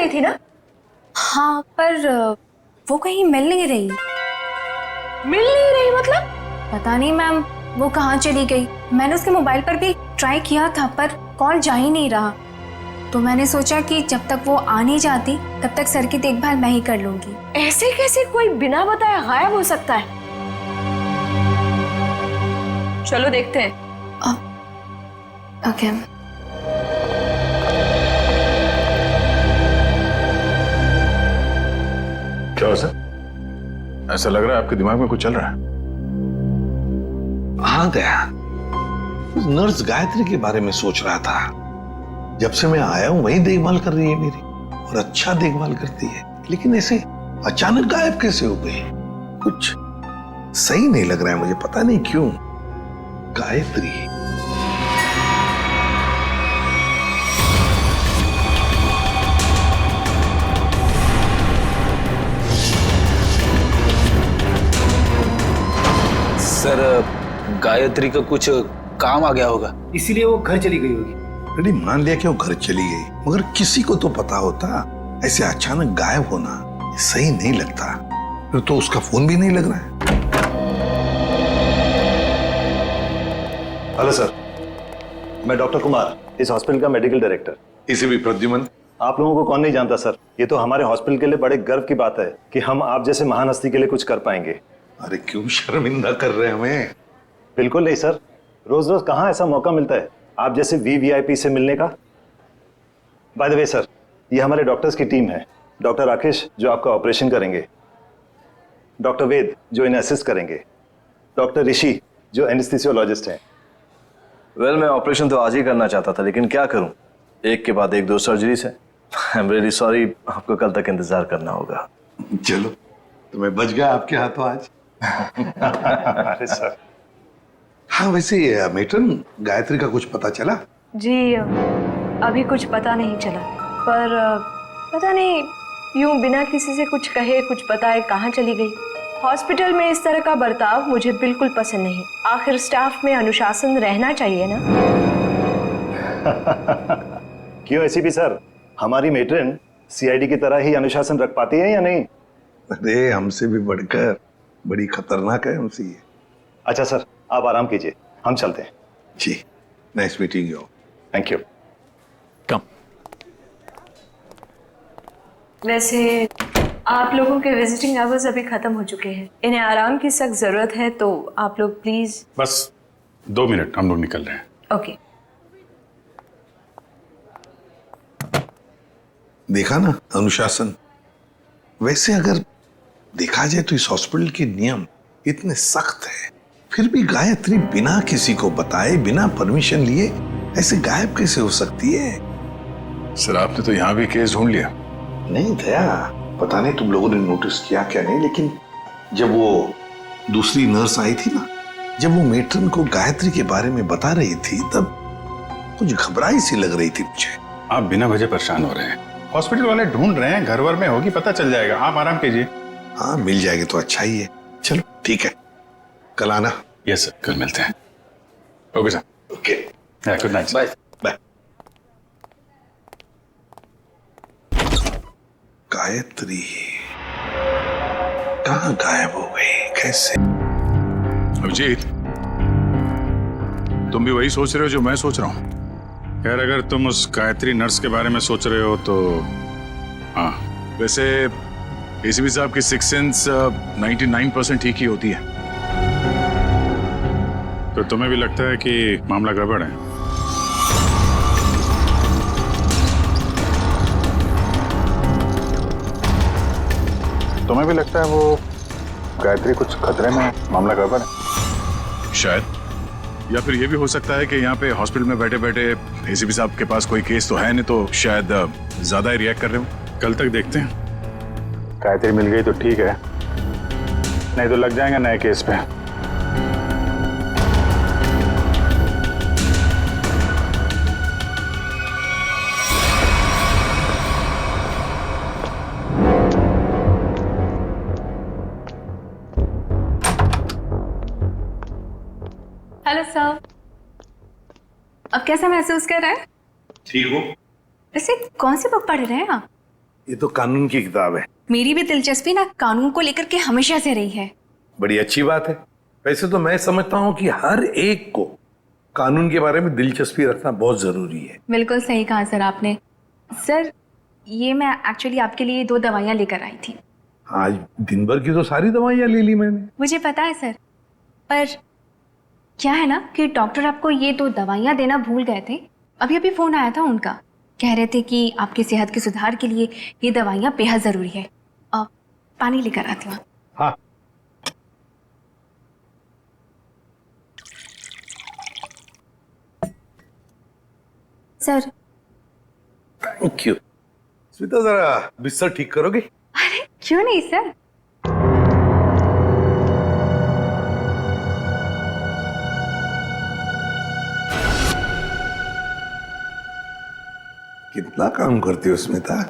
गई थी ना? हाँ, पर वो कहीं मिल नहीं रही। मिल नहीं रही मतलब? पता नहीं मैम, वो कहाँ चली गई। मैंने उसके मोबाइल पर भी ट्राई किया था पर कॉल जा ही नहीं रहा। तो मैंने सोचा कि जब तक वो आ नहीं जाती तब तक सर की देखभाल मैं ही कर लूंगी। ऐसे कैसे कोई बिना बताए गायब हो सकता है? चलो देखते हैं। ओके। क्या हो सर? ऐसा लग रहा है आपके दिमाग में कुछ चल रहा है। हाँ दया, उस नर्स गायत्री के बारे में सोच रहा था। जब से मैं आया हूं वही देखभाल कर रही है मेरी, और अच्छा देखभाल करती है, लेकिन ऐसे अचानक गायब कैसे हो गई? कुछ सही नहीं लग रहा है मुझे, पता नहीं क्यों। गायत्री सर, गायत्री का कुछ काम आ गया होगा, इसीलिए वो घर चली गई होगी। अरे मान लिया कि वो घर चली गई, मगर किसी को तो पता होता। ऐसे अचानक गायब होना सही नहीं लगता। फिर तो उसका फोन भी नहीं लग रहा है। हेलो सर, मैं डॉक्टर कुमार, इस हॉस्पिटल का मेडिकल डायरेक्टर। इसे भी प्रद्युमन। आप लोगों को कौन नहीं जानता सर। ये तो हमारे हॉस्पिटल के लिए बड़े गर्व की बात है कि हम आप जैसे महान हस्ती के लिए कुछ कर पाएंगे। अरे क्यों शर्मिंदा कर रहे हैं हमें? बिल्कुल नहीं सर, रोज रोज कहाँ ऐसा मौका मिलता है आप जैसे वीवीआईपी से मिलने का। बाय द वे सर, ये हमारे डॉक्टर्स की टीम है। डॉक्टर राकेश जो आपका ऑपरेशन करेंगे, डॉक्टर वेद जो इन्हें असिस्ट करेंगे, डॉक्टर ऋषि जो एनेस्थीसियोलॉजिस्ट हैं। वेल, मैं ऑपरेशन तो आज ही करना चाहता था, लेकिन क्या करूं, एक के बाद एक दो सर्जरीज है। आई एम रियली सॉरी, आपको कल तक इंतजार करना होगा। चलो, तो मैं बच गया आपके हाथों आज। अरे सर। हाँ, वैसे मेट्रन, गायत्री का कुछ पता चला? जी अभी कुछ पता नहीं चला, पर पता नहीं यूं बिना किसी से कुछ कहे कुछ बताए कहाँ चली गई। हॉस्पिटल में इस तरह का बर्ताव मुझे बिल्कुल पसंद नहीं। आखिर स्टाफ में अनुशासन रहना चाहिए ना। क्यों ऐसी भी सर, हमारी मेट्रन सीआईडी की तरह ही अनुशासन रख पाती है या नहीं? अरे हमसे भी बढ़कर बड़ी खतरनाक है हमसे ये। अच्छा सर, आप आराम कीजिए, हम चलते हैं। जी, nice meeting you. Thank you. कम। वैसे आप लोगों के विजिटिंग आवर्स अभी खत्म हो चुके हैं, इन्हें आराम की सख्त जरूरत है, तो आप लोग प्लीज। बस 2 मिनट, हम लोग निकल रहे हैं। ओके। देखा ना अनुशासन। वैसे अगर देखा जाए तो इस हॉस्पिटल के नियम इतने सख्त है, फिर भी गायत्री बिना किसी को बताए, बिना परमिशन लिए ऐसे गायब कैसे हो सकती है? सर, आपने तो यहाँ भी केस ढूंढ लिया। नहीं दया, पता नहीं तुम लोगों ने नोटिस किया क्या नहीं, लेकिन जब वो दूसरी नर्स आई थी ना, जब वो मेट्रन को गायत्री के बारे में बता रही थी, तब कुछ घबराई सी लग रही थी मुझे। आप बिना वजह परेशान हो रहे हैं। हॉस्पिटल वाले ढूंढ रहे हैं, घर वर में होगी, पता चल जाएगा। आप आराम कीजिए। हाँ, मिल जाएगी तो अच्छा ही है। चलो ठीक है, कल आना। यस सर, कल मिलते हैं। Okay sir. Okay, good night. Bye bye. Gayatri कहाँ गायब हो गई, कैसे? अभिजीत, तुम भी वही सोच रहे हो जो मैं सोच रहा हूँ? खैर, अगर तुम उस गायत्री नर्स के बारे में सोच रहे हो तो हाँ, वैसे एसीपी साहब की सिक्स सेंस 99% ठीक ही होती है। तो तुम्हें भी लगता है कि मामला गड़बड़ है? तुम्हें भी लगता है वो गायत्री कुछ खतरे में है, मामला गड़बड़ है? शायद। या फिर ये भी हो सकता है कि यहाँ पे हॉस्पिटल में बैठे बैठे एसीपी साहब के पास कोई केस तो है नहीं, तो शायद ज्यादा ही रिएक्ट कर रहे हो। कल तक देखते हैं। गायत्री मिल गई तो ठीक है, नहीं तो लग जाएंगे नए केस पे। हेलो सर, अब कैसा महसूस कर रहे हैं? ठीक हो? वैसे कौन सी बुक पढ़ रहे हैं आप? ये तो कानून की किताब है। मेरी भी दिलचस्पी ना कानून को लेकर के हमेशा से रही है। बड़ी अच्छी बात है। वैसे तो मैं समझता हूँ कि हर एक को कानून के बारे में दिलचस्पी रखना बहुत जरूरी है। बिल्कुल सही कहा सर आपने। सर ये मैं एक्चुअली आपके लिए 2 दवाइयाँ लेकर आई थी। आज दिन भर की तो सारी दवाइयाँ ले ली मैंने। मुझे पता है सर, पर क्या है ना कि डॉक्टर आपको ये 2 दवाइयाँ देना भूल गए थे। अभी अभी फोन आया था उनका, कह रहे थे कि आपकी सेहत के सुधार के लिए ये दवाइयाँ बेहद जरूरी है। पानी लेकर आती हूँ। हाँ। सर। Thank you. स्मिता जरा बिस्तर ठीक करोगे? अरे क्यों नहीं सर। कितना काम करती हो स्मिता?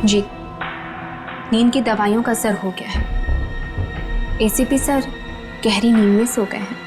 जी, नींद की दवाइयों का असर हो गया है। एसीपी सर गहरी नींद में सो गए हैं।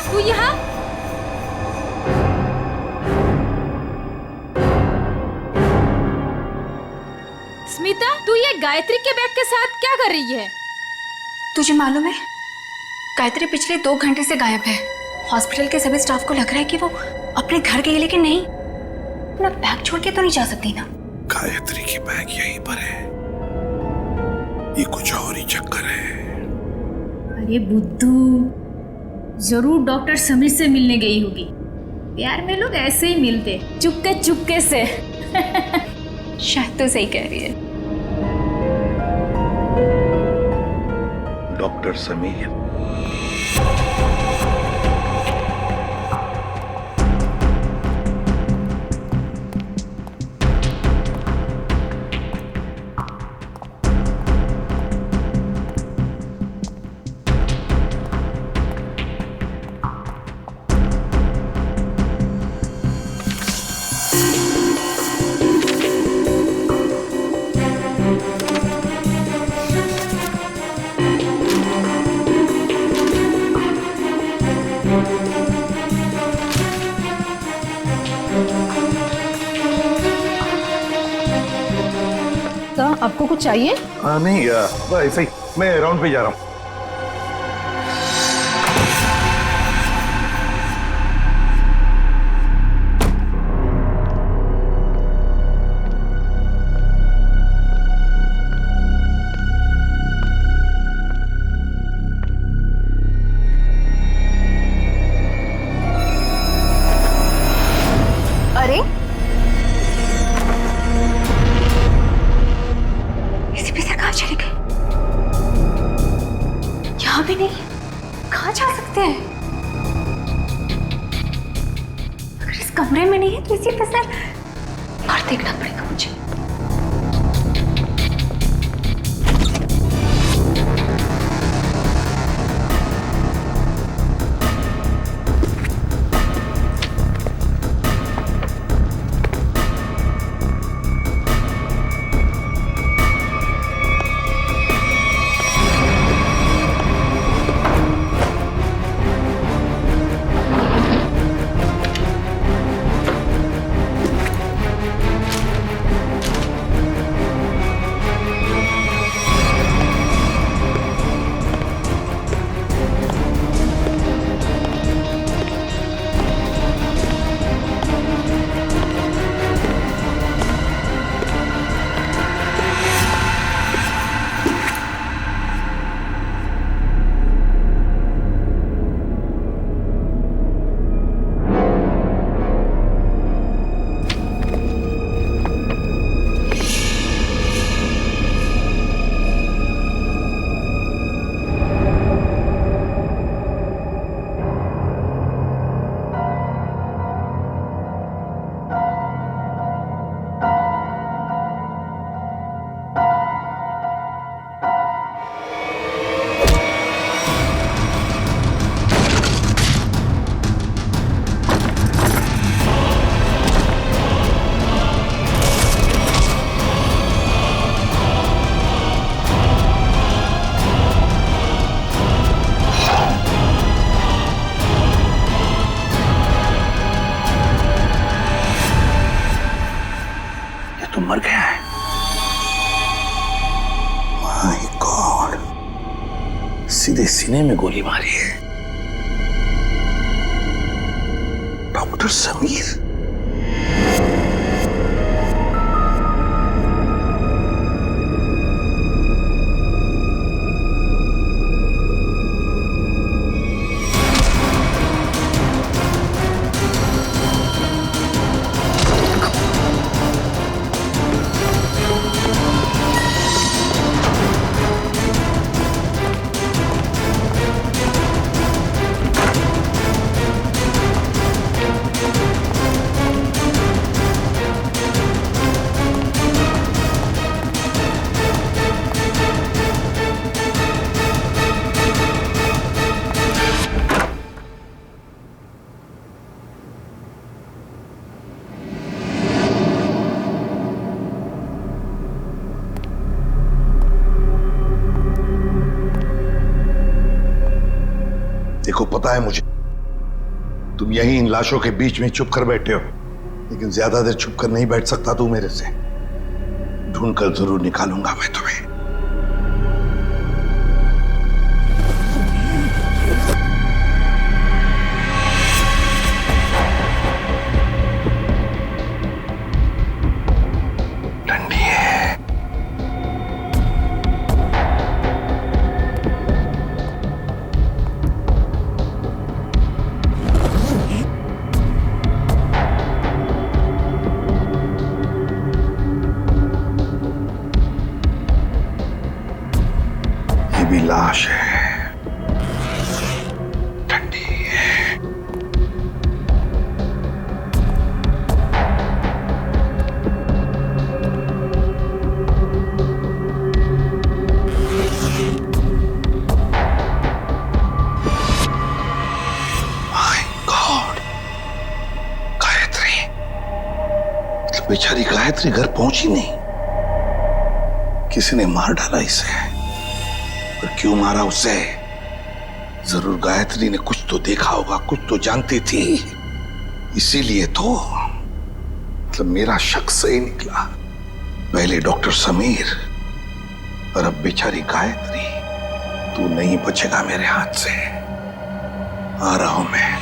तू यहाँ? स्मिता, तू ये गायत्री के बैग के साथ क्या कर रही है? तुझे मालूम है, गायत्री पिछले 2 घंटे से गायब है। हॉस्पिटल के सभी स्टाफ को लग रहा है कि वो अपने घर गई, लेकिन नहीं, अपना बैग छोड़ के तो नहीं जा सकती ना। गायत्री की बैग यहीं पर है, ये कुछ और ही चक्कर है। अरे बुद्धू, जरूर डॉक्टर समीर से मिलने गई होगी। प्यार में लोग ऐसे ही मिलते, चुपके चुपके से। शायद तो सही कह रही है। डॉक्टर समीर। आपको कुछ चाहिए? नहीं ऐसे ही मैं राउंड पे जा रहा हूँ। अरे एसीपी सर कहाँ चले गए? यहाँ भी नहीं, कहाँ जा सकते हैं? अगर इस कमरे में नहीं है तो एसीपी सर बाहर देखना पड़ेगा मुझे। तो मर गया है। माय गॉड, सीधे सीने में गोली मारी है। डॉक्टर समीर। देखो, पता है मुझे तुम यहीं इन लाशों के बीच में चुप कर बैठे हो, लेकिन ज्यादा देर चुप कर नहीं बैठ सकता तू मेरे से। ढूंढ कर जरूर निकालूंगा मैं तुम्हें। ठंडी है। लाश है, ठंडी है। माय गॉड, गायत्री, मतलब बेचारी गायत्री घर पहुंची नहीं। किसी ने मार डाला इसे, पर क्यों मारा उसे? जरूर गायत्री ने कुछ तो देखा होगा, कुछ तो जानती थी, इसीलिए तो। मतलब मेरा शक सही निकला। पहले डॉक्टर समीर और अब बेचारी गायत्री। तू नहीं बचेगा मेरे हाथ से। आ रहा हूं मैं।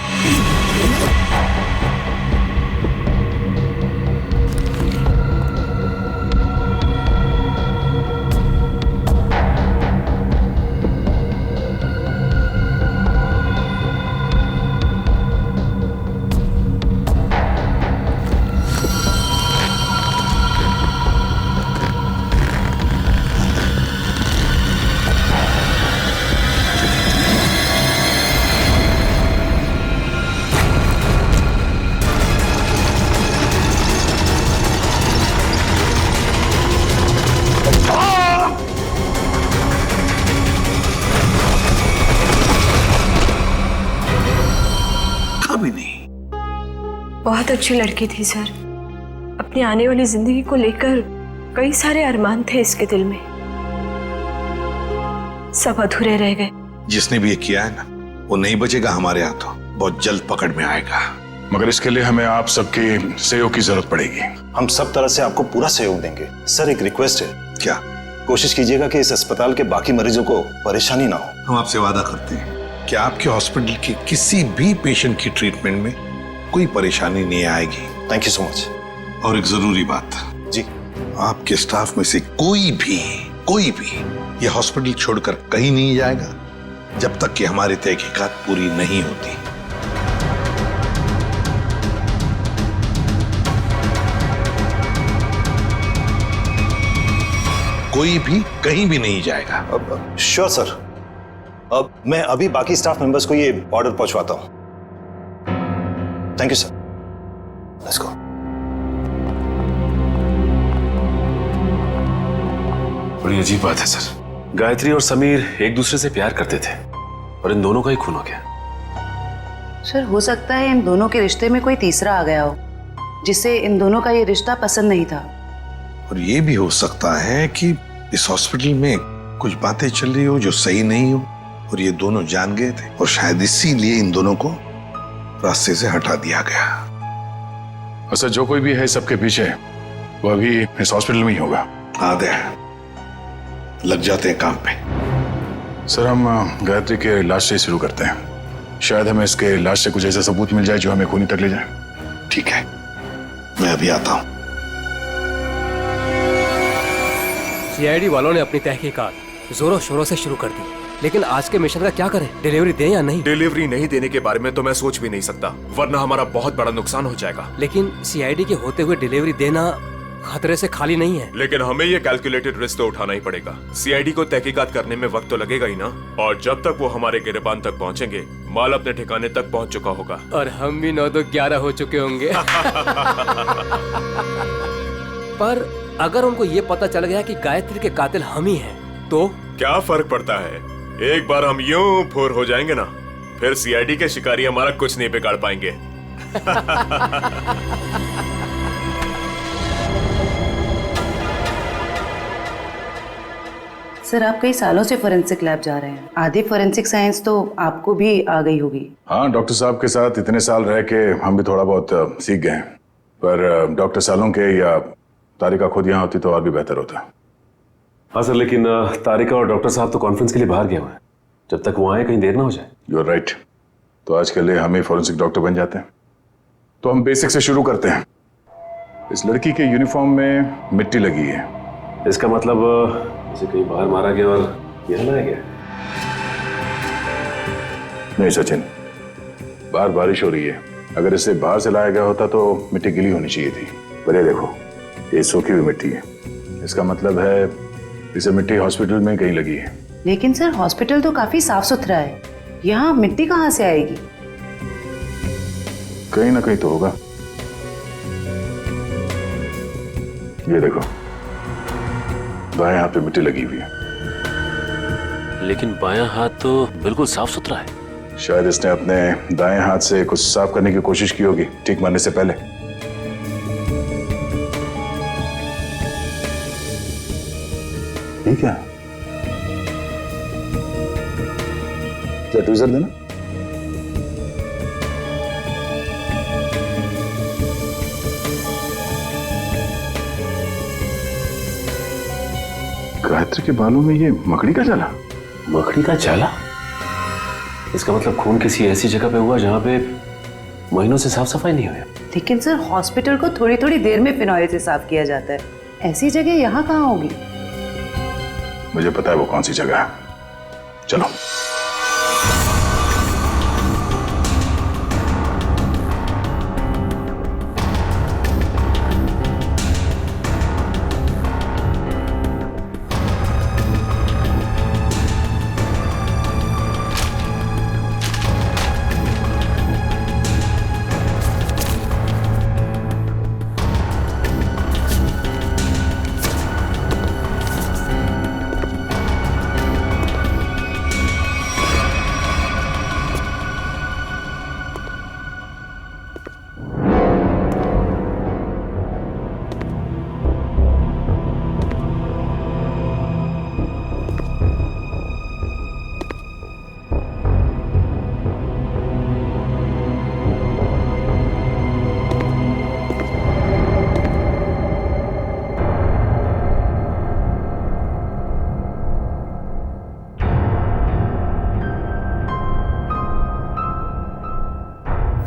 भी नहीं। बहुत अच्छी लड़की थी सर। अपनी आने वाली जिंदगी को लेकर कई सारे अरमान थे इसके दिल में, सब अधूरे रह गए। जिसने भी ये किया है ना, वो नहीं बचेगा हमारे हाथों, बहुत जल्द पकड़ में आएगा। मगर इसके लिए हमें आप सबके सहयोग की जरूरत पड़ेगी। हम सब तरह से आपको पूरा सहयोग देंगे। सर एक रिक्वेस्ट है। क्या? कोशिश कीजिएगा कि इस अस्पताल के बाकी मरीजों को परेशानी ना हो। हम आपसे वादा करते हैं कि आपके हॉस्पिटल के किसी भी पेशेंट की ट्रीटमेंट में कोई परेशानी नहीं आएगी। Thank you so much. और एक जरूरी बात जी, आपके स्टाफ में से कोई भी ये हॉस्पिटल छोड़कर कहीं नहीं जाएगा जब तक कि हमारी तहकीकात पूरी नहीं होती। कोई भी कहीं भी नहीं जाएगा। Sure sir. अब मैं अभी बाकी स्टाफ मेंबर्स को ये ऑर्डर पहुंचवाता हूं। Thank you sir. Let's go. बड़ी अजीब बात है सर। गायत्री और समीर एक दूसरे से प्यार करते थे और इन दोनों का ही खून हो गया। सर हो सकता है इन दोनों के रिश्ते में कोई तीसरा आ गया हो जिससे इन दोनों का ये रिश्ता पसंद नहीं था। और ये भी हो सकता है कि इस हॉस्पिटल में कुछ बातें चल रही हो जो सही नहीं हो और ये दोनों जान गए थे और शायद इसीलिए इन दोनों को रास्ते से हटा दिया गया। अच्छा, जो कोई भी है सबके पीछे, वो अभी इस हॉस्पिटल में ही होगा। आदे लग जाते हैं काम पे। सर हम गायत्री के लाश से शुरू करते हैं। शायद हमें इसके लाश से कुछ ऐसा सबूत मिल जाए जो हमें खूनी तक ले जाए। ठीक है, मैं अभी आता हूं। सीआईडी वालों ने अपनी तहकीकात जोरों शोरों से शुरू कर दी, लेकिन आज के मिशन का क्या करें? डिलीवरी दें या नहीं? डिलीवरी नहीं देने के बारे में तो मैं सोच भी नहीं सकता, वरना हमारा बहुत बड़ा नुकसान हो जाएगा। लेकिन सीआईडी के होते हुए डिलीवरी देना खतरे से खाली नहीं है। लेकिन हमें ये कैलकुलेटेड रिस्क तो उठाना ही पड़ेगा। सीआईडी को तहकीकात करने में वक्त तो लगेगा ही ना, और जब तक वो हमारे गिरबान तक पहुंचेंगे माल अपने ठिकाने तक पहुंच चुका होगा और हम भी 9-2-11 हो चुके होंगे। पर अगर उनको ये पता चल गया कि गायत्री के कातिल हम ही हैं, तो क्या फर्क पड़ता है? एक बार हम यूं फूर हो जाएंगे ना, फिर सीआईडी के शिकारी हमारा कुछ नहीं बिगाड़ पाएंगे। सर आप कई सालों से फोरेंसिक लैब जा रहे हैं, आधी फोरेंसिक साइंस तो आपको भी आ गई होगी। हाँ, डॉक्टर साहब के साथ इतने साल रह के हम भी थोड़ा बहुत सीख गए हैं। पर डॉक्टर सालों के या तारिका खुद यहाँ होती तो और भी बेहतर होता। हाँ सर, लेकिन तारिका और डॉक्टर साहब तो कॉन्फ्रेंस के लिए बाहर गए हुए हैं। जब तक वो आए कहीं देर ना हो जाए। You are right. तो आज के लिए हम ही फॉरेंसिक डॉक्टर बन जाते हैं। तो हम बेसिक से शुरू करते हैं। इस लड़की के यूनिफॉर्म में मिट्टी लगी है। इसका मतलब इसे कहीं बाहर मारा गया और यहाँ लाया गया? नहीं सचिन, बाहर बारिश हो रही है। अगर इसे बाहर से लाया गया होता तो मिट्टी गीली होनी चाहिए थी। पर ये देखो, ये सूखी हुई मिट्टी है। इसका मतलब है इसे मिट्टी हॉस्पिटल में कहीं लगी है। लेकिन सर हॉस्पिटल तो काफी साफ सुथरा है, यहाँ मिट्टी कहाँ से आएगी? कहीं ना कहीं तो होगा। ये देखो, बाएं हाथ पे मिट्टी लगी हुई है। लेकिन बायां हाथ तो बिल्कुल साफ सुथरा है। शायद इसने अपने दाएं हाथ से कुछ साफ करने की कोशिश की होगी ठीक मारने से पहले। ठीक है, ट्वीजर देना। गायत्री के बालों में ये मकड़ी का जाला। मकड़ी का जाला? इसका मतलब खून किसी ऐसी जगह पे हुआ जहां पे महीनों से साफ सफाई नहीं हुई। लेकिन सर हॉस्पिटल को थोड़ी थोड़ी देर में फिनॉइल से साफ किया जाता है, ऐसी जगह यहाँ कहाँ होगी? मुझे पता है वो कौन सी जगह है, चलो।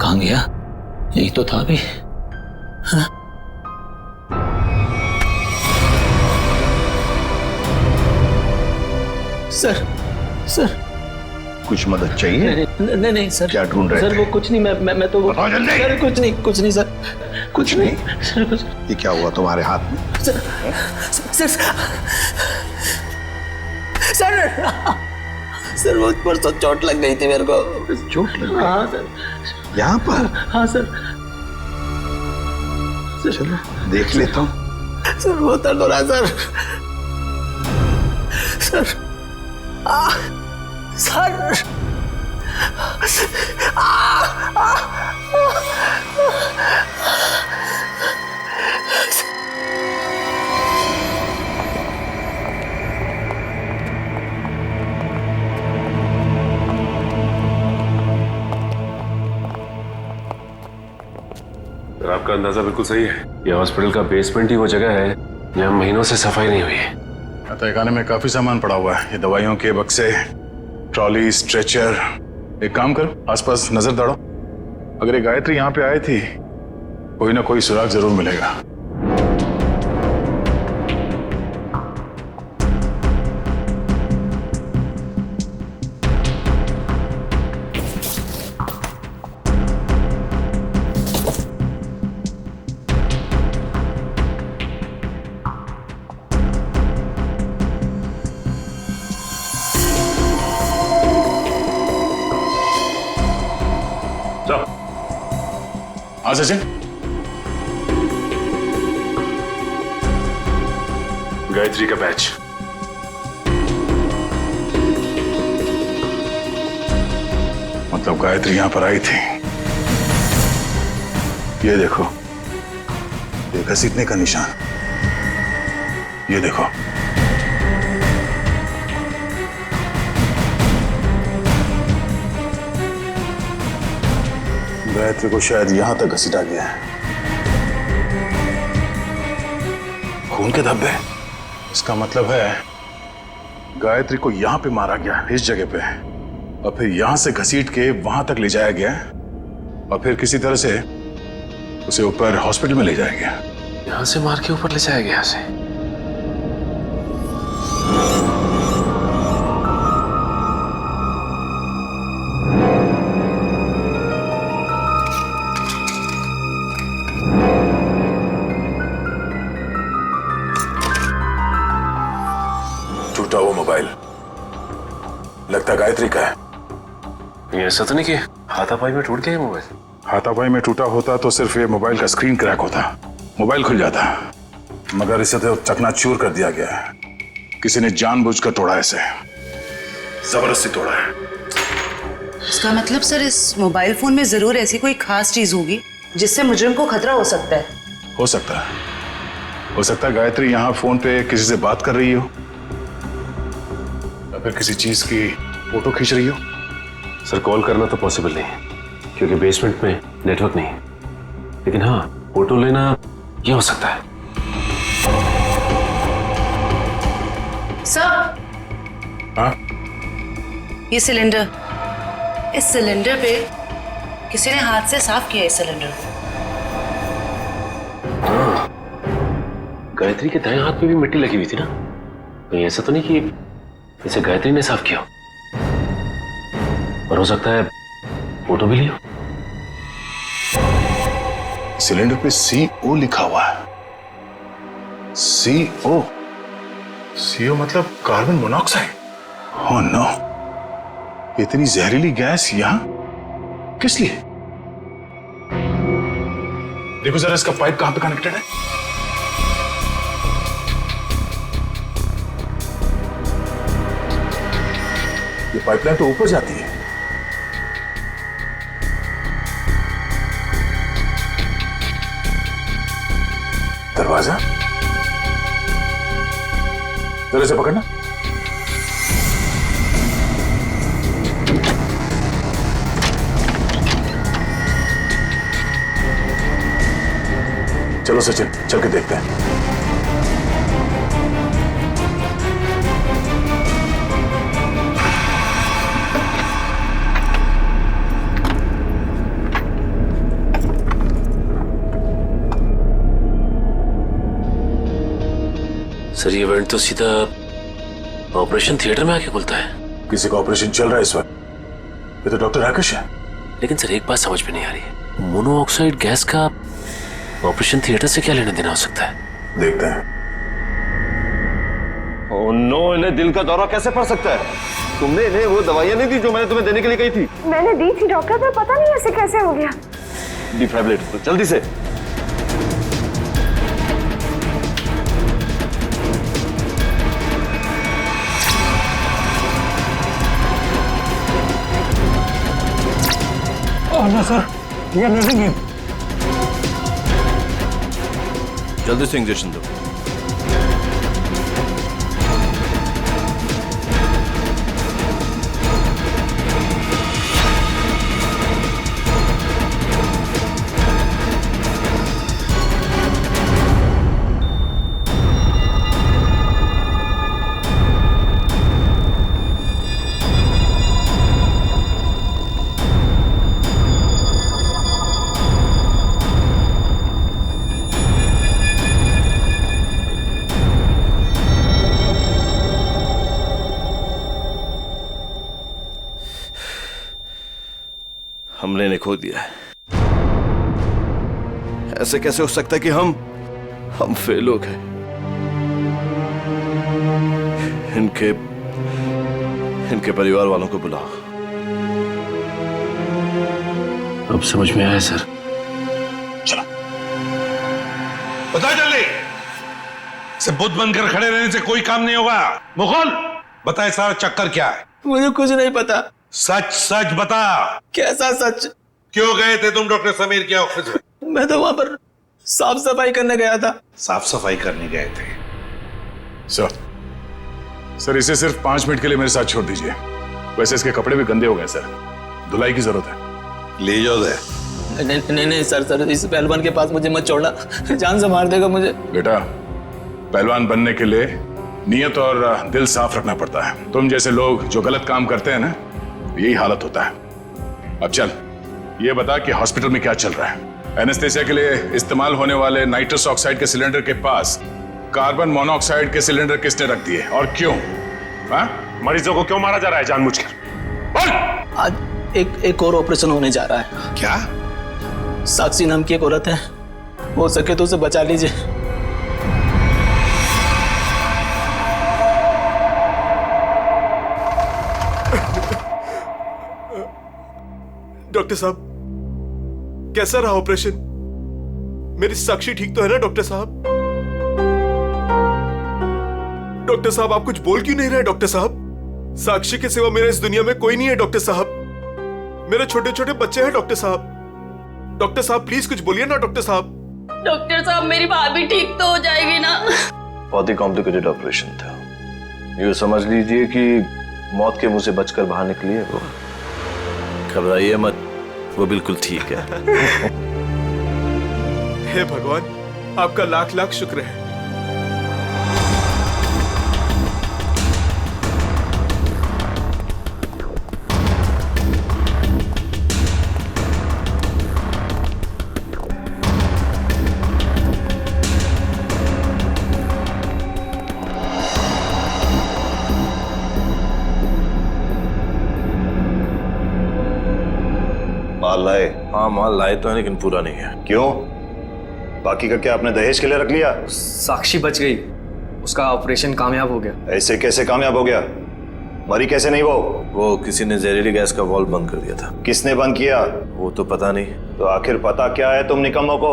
कहाँ गया? यही तो था अभी। हाँ? सर, सर कुछ मदद चाहिए? नहीं नहीं सर। क्या ढूंढ रहे सर थे? वो कुछ नहीं, मैं तो बताओ जल्दी। सर कुछ नहीं सर। कुछ नहीं? सर कुछ। ये क्या हुआ तुम्हारे हाथ में? सर सर सर वो परसों चोट लग गई थी मेरे को। चोट लग गई? हाँ सर। यहाँ पर? हाँ सर। चलो देख लेता हूँ। सर बहुत दर्द हो रहा है सर। सर सर आपका अंदाजा बिल्कुल सही है। ये हॉस्पिटल का बेसमेंट ही वो जगह है जहाँ महीनों से सफाई नहीं हुई है। तहखाने में काफी सामान पड़ा हुआ है, ये दवाइयों के बक्से, ट्रॉली, स्ट्रेचर। एक काम करो, आसपास नजर दौड़ो। अगर ये गायत्री यहाँ पे आई थी, कोई ना कोई सुराग जरूर मिलेगा। हाँ सचिन, गायत्री का बैच। मतलब गायत्री यहां पर आई थी। ये देखो, ये घसीटने का निशान। ये देखो, गायत्री को शायद यहां तक घसीटा गया है। खून के धब्बे, इसका मतलब है गायत्री को यहां पे मारा गया, इस जगह पे, और फिर यहां से घसीट के वहां तक ले जाया गया, और फिर किसी तरह से उसे ऊपर हॉस्पिटल में ले जाया गया। यहां से मार के ऊपर ले जाया गया उसे। टूटा हुआ मोबाइल, लगता गायत्री का है। ये ऐसा तो नहीं कि हाथापाई में टूट गया ये मोबाइल? हाथापाई में टूटा होता तो सिर्फ ये मोबाइल का स्क्रीन क्रैक होता, मोबाइल खुल जाता, मगर इसे तो चकनाचूर कर दिया गया है। किसी ने जानबूझकर तोड़ा है इसे, जबरदस्ती तोड़ा है। इसका मतलब सर इस मोबाइल फोन में जरूर ऐसी कोई खास चीज होगी जिससे मुजरिम को खतरा हो सकता है। हो सकता है, हो सकता है गायत्री यहाँ फोन पे किसी से बात कर रही हो या फिर किसी चीज की फोटो खींच रही हो। सर कॉल करना तो पॉसिबल नहीं है क्योंकि बेसमेंट में नेटवर्क नहीं है, लेकिन हाँ फोटो लेना ये हो सकता है। सर हाँ ये सिलेंडर, इस सिलेंडर पे किसी ने हाथ से साफ किया इस सिलेंडर को। हाँ, गायत्री के दाएं हाथ पे भी मिट्टी लगी हुई थी ना, कहीं ऐसा तो नहीं कि इसे गायत्री ने साफ किया, और हो सकता है फोटो भी लियो। सिलेंडर पे CO लिखा हुआ है। CO मतलब कार्बन मोनोऑक्साइड। ओह नो, इतनी जहरीली गैस यहां किस लिए? देखो जरा इसका पाइप कहां पे कनेक्टेड है। ये पाइपलाइन तो ऊपर जाती है। दरवाजा जरा इसे पकड़ना। चलो सचिन, चल के देखते हैं। सर ये इवेंट तो सीधा ऑपरेशन थिएटर में आके खुलता है। किसी का ऑपरेशन चल रहा है इस वक्त। ये तो डॉक्टर राकेश है। लेकिन सर एक बात समझ में नहीं आ रही है, मोनोऑक्साइड गैस का ऑपरेशन थिएटर से क्या लेना देना हो सकता है? देखते हैं। ओह नो, इन्हें दिल का दौरा कैसे पड़ सकता है? तुमने इन्हें वो दवाइयां नहीं दी जो मैंने तुम्हें देने के लिए कही थी? मैंने दी थी डॉक्टर, पर पता नहीं ऐसे कैसे हो गया। डिफाइब्रिलेटर जल्दी से। सर ये नर्सिंग है। जल्दी से इंजेक्शन दो। हमने इन्हें खो दिया है। ऐसे कैसे हो सकता है कि हम फेल हो गए? इनके परिवार वालों को बुलाओ। अब समझ में आया सर। चलो बता जल्दी, से बुद्ध बनकर खड़े रहने से कोई काम नहीं होगा। मुगल बताए सारा चक्कर क्या है? मुझे कुछ नहीं पता। सच सच बता। कैसा सच? क्यों गए थे तुम डॉक्टर समीर के ऑफिस में? मैं तो वहां पर साफ सफाई करने गया था। साफ सफाई करने गए थे? सर इसे सिर्फ 5 मिनट के लिए मेरे साथ छोड़ दीजिए। वैसे इसके कपड़े भी गंदे हो गए सर, धुलाई की जरूरत है। ले जाओ दे। नहीं सर इस पहलवान के पास मुझे मत छोड़ना, जान से मार देगा मुझे। बेटा, पहलवान बनने के लिए नियत और दिल साफ रखना पड़ता है। तुम जैसे लोग जो गलत काम करते हैं ना, यही हालत होता है। अब चल ये बता कि हॉस्पिटल में क्या चल रहा है? एनेस्थेसिया के लिए इस्तेमाल होने वाले नाइट्रस ऑक्साइड के सिलेंडर के पास कार्बन मोनोऑक्साइड के सिलेंडर किसने रख दिए और क्यों? मरीजों को क्यों मारा जा रहा है जानबूझकर? बोल। आज एक और ऑपरेशन होने जा रहा है। क्या? साक्षी नाम की एक औरत है, हो सके तो उसे बचा लीजिए। डॉक्टर साहब, कैसा रहा ऑपरेशन? मेरी साक्षी ठीक तो है ना डॉक्टर साहब? डॉक्टर साहब, आप कुछ बोल क्यों नहीं रहे डॉक्टर साहब? साक्षी के सिवा मेरा इस दुनिया में कोई नहीं है डॉक्टर साहब। मेरे छोटे छोटे बच्चे हैं डॉक्टर साहब। डॉक्टर साहब प्लीज कुछ बोलिए ना डॉक्टर साहब। डॉक्टर साहब, मेरी भाभी ठीक तो हो जाएगी ना? बहुत ही कॉम्प्लिकेटेड ऑपरेशन था। ये समझ लीजिए कि मौत के मुंह से बचकर बाहर निकली है वो। घबराइए मत, वो बिल्कुल ठीक है। हे भगवान, आपका लाख लाख शुक्र है। माल लाए? हाँ माल लाए तो है, लेकिन पूरा नहीं है। क्यों? बाकी का क्या आपने दहेज के लिए रख लिया? साक्षी बच गई, उसका ऑपरेशन कामयाब हो गया। ऐसे कैसे कामयाब हो गया? मरी कैसे नहीं वो किसी ने जहरीली गैस का वाल्व बंद कर दिया था। किसने बंद किया? वो तो पता नहीं। तो आखिर पता क्या है तुम निकम्मों को?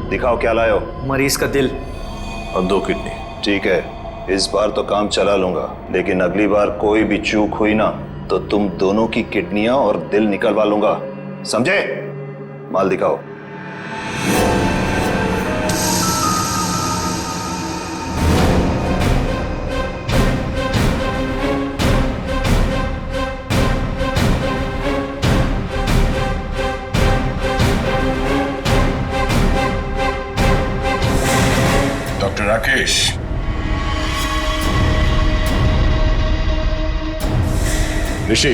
दिखाओ क्या लाए हो। मरीज का दिल और 2 किडनी। ठीक है, इस बार तो काम चला लूंगा, लेकिन अगली बार कोई भी चूक हुई ना तो तुम दोनों की किडनियां और दिल निकलवा लूंगा, समझे? माल दिखाओ। डॉक्टर राकेश, ऋषि,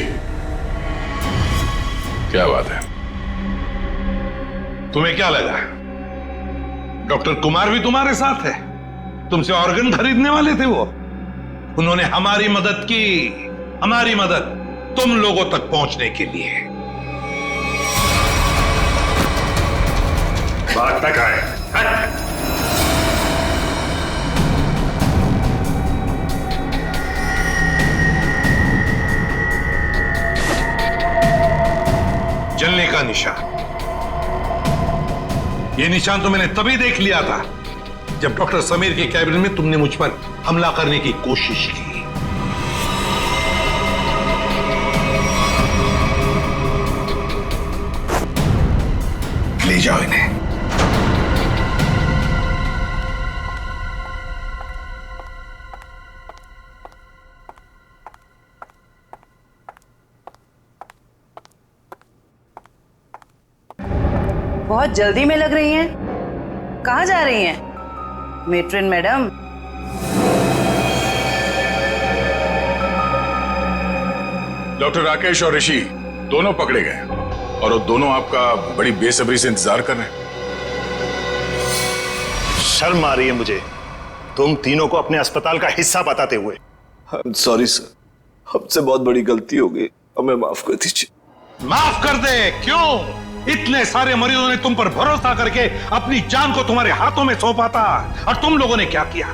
क्या बात है? तुम्हें क्या लगा डॉक्टर कुमार भी तुम्हारे साथ है? तुमसे ऑर्गन खरीदने वाले थे वो। उन्होंने हमारी मदद की, हमारी मदद तुम लोगों तक पहुंचने के लिए। बात तक आए। जलने का निशान, ये निशान तो मैंने तभी देख लिया था जब डॉक्टर समीर के कैबिन में तुमने मुझ पर हमला करने की कोशिश की। ले जाओ इन्हें। बहुत जल्दी में लग रही हैं। कहाँ जा रही हैं मेट्रिन मैडम? डॉक्टर राकेश और ऋषि दोनों पकड़े गए और वो दोनों आपका बड़ी बेसब्री से इंतजार कर रहे हैं। शर्म आ रही है मुझे तुम तीनों को अपने अस्पताल का हिस्सा बताते हुए। सॉरी सर, हमसे बहुत बड़ी गलती हो गई, हमें माफ कर दीजिए। माफ कर दे? क्यों? इतने सारे मरीजों ने तुम पर भरोसा करके अपनी जान को तुम्हारे हाथों में सौंपा था, और तुम लोगों ने क्या किया?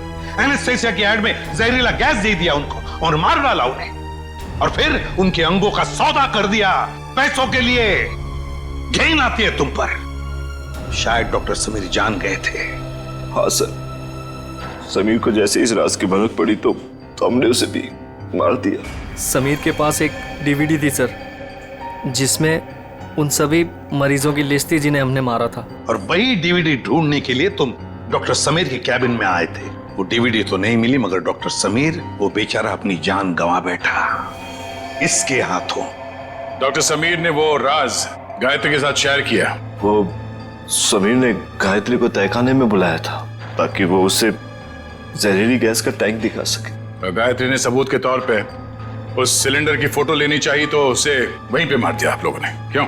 एनेस्थेसिया की एड में जहरीला गैस दे दिया उनको और मार डाला उन्हें, और फिर उनके अंगों का सौदा कर दिया पैसों के लिए। घिन आती है तुम पर। शायद डॉक्टर समीर जान गए थे। हाँ सर, समीर को जैसे इस राज की भनक पड़ी तो हमने उसे भी मार दिया। समीर के पास एक डीवीडी थी सर, जिसमें उन सभी मरीजों की लिस्ट थी जिन्हें हमने मारा था। और वही डीवीडी ढूंढने के लिए तुम डॉक्टर समीर के कैबिन में आए थे। वो डीवीडी तो नहीं मिली, मगर डॉक्टर समीर, वो बेचारा अपनी जान गंवा बैठा इसके हाथों। डॉक्टर समीर ने वो राज गायत्री के साथ शेयर किया। वो समीर ने गायत्री को तहखाने में बुलाया था ताकि वो उसे जहरीली गैस का टैंक दिखा सके। गायत्री ने सबूत के तौर पे उस सिलेंडर की फोटो लेनी चाहिए तो उसे वहीं पे मार दिया आप लोगों ने, क्यों?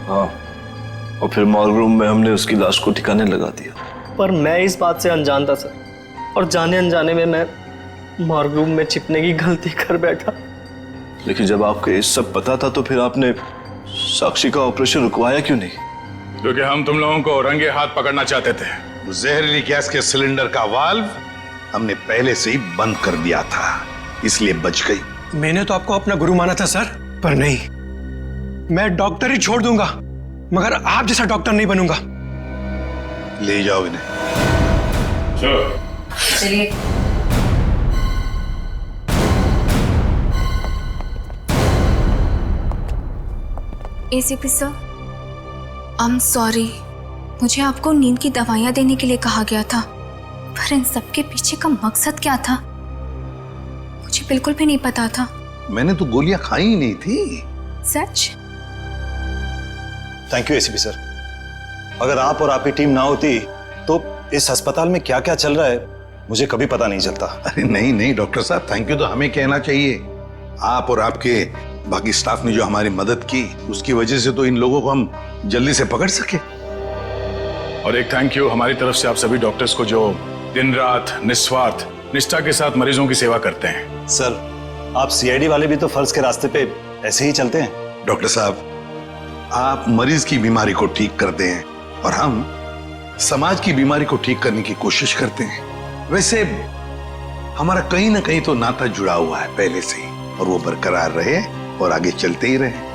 हाँ, और फिर मॉर्ग रूम में हमने उसकी लाश को ठिकाने लगा दिया। पर मैं इस बात से अनजान था सर, और जाने अनजाने में मैं मॉर्ग रूम में छिपने की गलती कर बैठा। लेकिन जब आपको ये सब पता था तो फिर आपने साक्षी का ऑपरेशन रुकवाया क्यों नहीं? क्योंकि हम तुम लोगों को रंगे हाथ पकड़ना चाहते थे। जहरीली गैस के सिलेंडर का वाल्व हमने पहले से ही बंद कर दिया था, इसलिए बच गई। मैंने तो आपको अपना गुरु माना था सर, पर नहीं, मैं डॉक्टर ही छोड़ दूंगा, मगर आप जैसा डॉक्टर नहीं बनूंगा। ले जाओ इन्हें। चलिए। ACP sir, I am sorry. मुझे आपको नींद की दवाइयाँ देने के लिए कहा गया था, पर इन सब के पीछे का मकसद क्या था मुझे बिल्कुल भी नहीं पता था। मैंने तो गोलियां खाई ही नहीं थी। सच? Thank you ACP sir. अगर आप और आपकी टीम ना होती तो इस अस्पताल में क्या क्या चल रहा है मुझे कभी पता नहीं चलता। अरे नहीं नहीं डॉक्टर साहब, थैंक यू तो हमें कहना चाहिए। आप और आपके बाकी स्टाफ ने जो हमारी मदद की, उसकी वजह से तो इन लोगों को हम जल्दी से पकड़ सके। और एक थैंक यू हमारी तरफ से आप सभी डॉक्टर्स को जो दिन रात निस्वार्थ निष्ठा के साथ मरीजों की सेवा करते हैं। सर, आप सीआईडी वाले भी तो फर्ज के रास्ते पे ऐसे ही चलते हैं। डॉक्टर साहब, आप मरीज की बीमारी को ठीक करते हैं और हम समाज की बीमारी को ठीक करने की कोशिश करते हैं। वैसे हमारा कहीं ना कहीं तो नाता जुड़ा हुआ है पहले से ही, और वो बरकरार रहे और आगे चलते ही रहे।